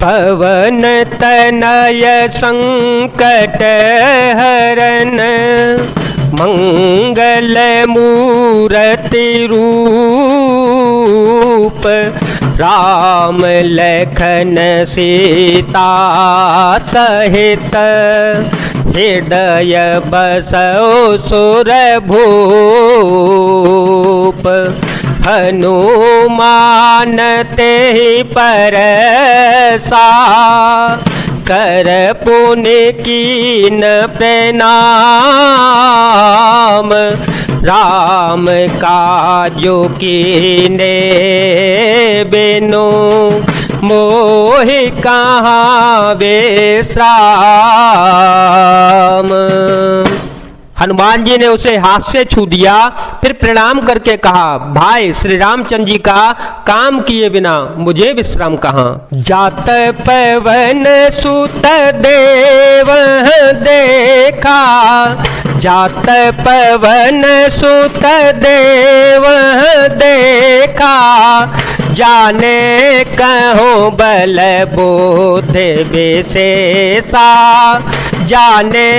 पवन तनय संकट हरन, मंगल मूर्ति रूप, राम लखन सीता सहित, हृदय बसौ सुर भूप, हनुमान तेहि परसा, कर पुनि कीन प्रणाम, राम काजो कीने बिनु, मोहि कहाँ विश्राम। हनुमान जी ने उसे हाथ से छू दिया, फिर प्रणाम करके कहा, भाई श्री रामचंद्र जी का काम किए बिना मुझे विश्राम कहाँ। जात पवन सुत देव देखा, जात पवन सुत देव देखा, जाने कहो बल बोधे विशेषा, जाने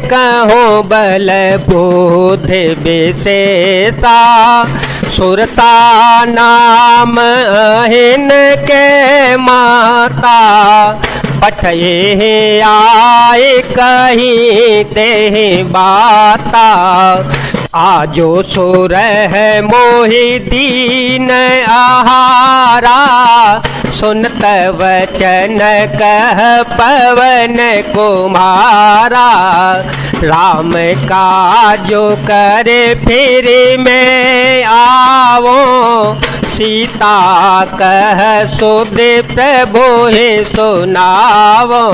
कहो बल बोधे विशेषा, सुरता नाम अहिन के माता, पठये आए कहीं ते बाता, आजो सुर है मोहि दीन आहारा, सुनत वचन कह पवन कुमारा, राम काजो करे फिर में आवो, सीता कह सुध प्रभु हे सुनावो।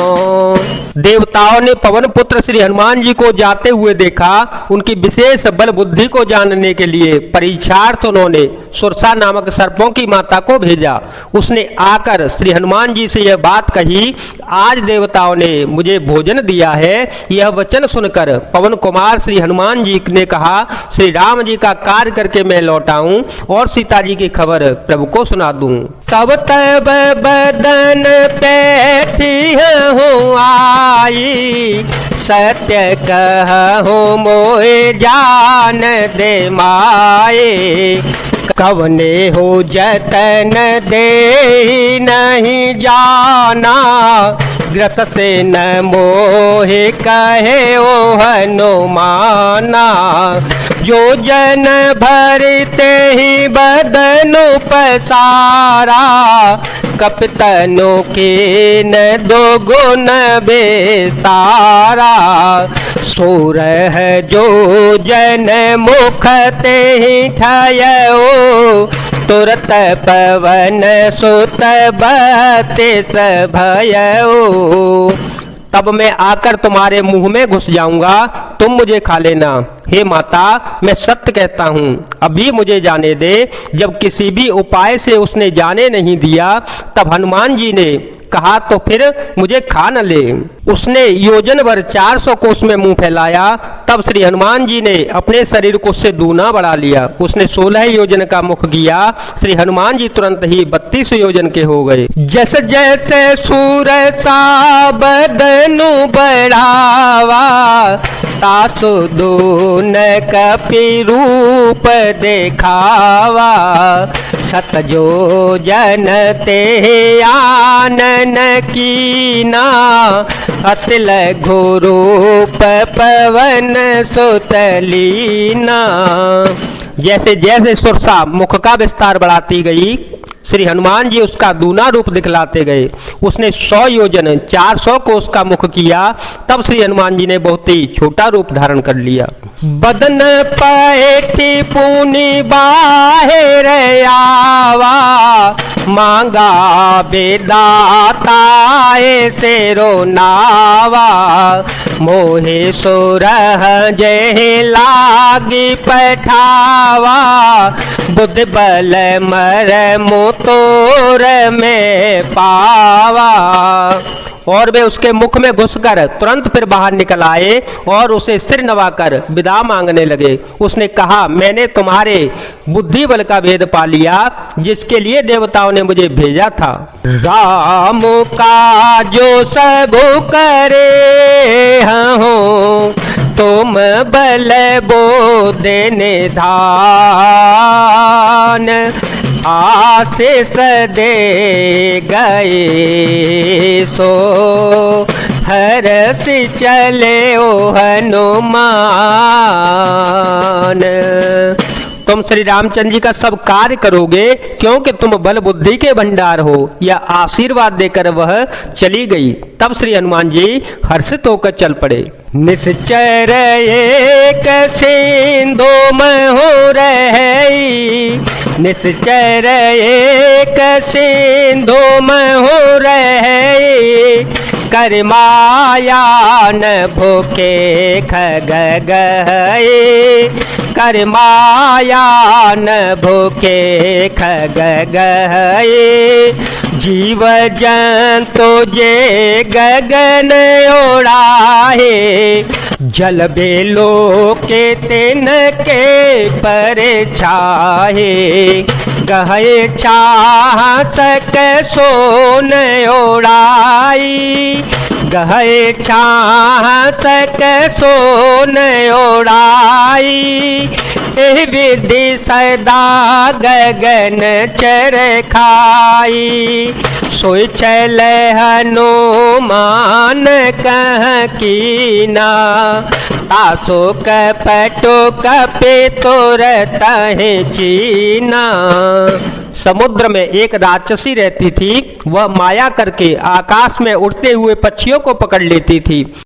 देवताओं ने पवन पुत्र श्री हनुमान जी को जाते हुए देखा। उनकी विशेष बल बुद्धि को जानने के लिए परीक्षार्थ उन्होंने सुरसा नामक सर्पों की माता को भेजा। उसने आकर श्री हनुमान जी से यह बात कही, आज देवताओं ने मुझे भोजन दिया है। यह वचन सुनकर पवन कुमार श्री हनुमान जी ने कहा, श्री राम जी का कार्य करके मैं लौटाऊं और सीता जी की खबर प्रभु को सुना दूं। तब तब बदन पैठी हूँ आई, सत्य कहूँ मोहे जान दे माए, कवने हो जतन दे नहीं जाना, ग्रस से न मोहे कहे ओ हनुमाना, जो जन भरते ही बदनु पसारा, कपतनु के न दो गुण बेसारा, सोर है जो जन मुख ते ही ठयो, तुरत पवन सुत बतिस भयो, तब मैं आकर तुम्हारे मुंह में घुस जाऊंगा, तुम मुझे खा लेना। हे माता, मैं सत्य कहता हूँ, अभी मुझे जाने दे। जब किसी भी उपाय से उसने जाने नहीं दिया, तब हनुमान जी ने कहा तो फिर मुझे खा न ले। उसने योजन भर 400 कोस में मुंह फैलाया, तब श्री हनुमान जी ने अपने शरीर को उससे दूना बढ़ा लिया। उसने 16 योजन का मुख किया। श्री हनुमान जी तुरंत ही 32 योजन के हो गए। जैसे जैसे सूर सा बदनु बढ़ावा, तासु दून कपि रूप देखावा, सत जो जन ते आनन कीना, अतिल घोरूप पवन सुतलीना। जैसे जैसे सुरसा मुख का विस्तार बढ़ाती गई, श्री हनुमान जी उसका दूना रूप दिखलाते गए। उसने 100 योजन 400 कोस का मुख किया, तब श्री हनुमान जी ने बहुत ही छोटा रूप धारण कर लिया। बदन पैठी पुनि बाहिर आवा, मांगा बेदाता से रोनावा, मोहे सुरह जय लागी पठावा, बुद्ध बल मर मोतोर में पावा। और वे उसके मुख में घुसकर तुरंत फिर बाहर निकल आए और उसे सिर नवाकर विदा मांगने लगे। उसने कहा, मैंने तुम्हारे बुद्धि बल का भेद पा लिया जिसके लिए देवताओं ने मुझे भेजा था। राम का जो सब करे हूँ तुम बल बोधे निधान, आशीष दे गए सो हर्ष चले ओ हनुमान। तुम श्री रामचंद्र जी का सब कार्य करोगे क्योंकि तुम बल बुद्धि के भंडार हो। यह आशीर्वाद देकर वह चली गई। तब श्री हनुमान जी हर्षित होकर चल पड़े। निश्चर एक सिंधु में हो रही, निश्चर एक सिंधु में हो रही, कर माया न भूखे खग गए, कर माया न भूखे खग गए, जीव जंतु जे गगन ओढ़ाए, जल बेलो के तिन के पर छाहे, गहे छाह सक सोन ओढ़ाई, गहे छाह सक सोन ओढ़ाई, एह विधि सदा गगन चर खाई, सोई चल हनुमान कह कीना, आसो कपटो कपे तोरत है चीना। समुद्र में एक राक्षसी रहती थी। वह माया करके आकाश में उड़ते हुए पक्षियों को पकड़ लेती थी।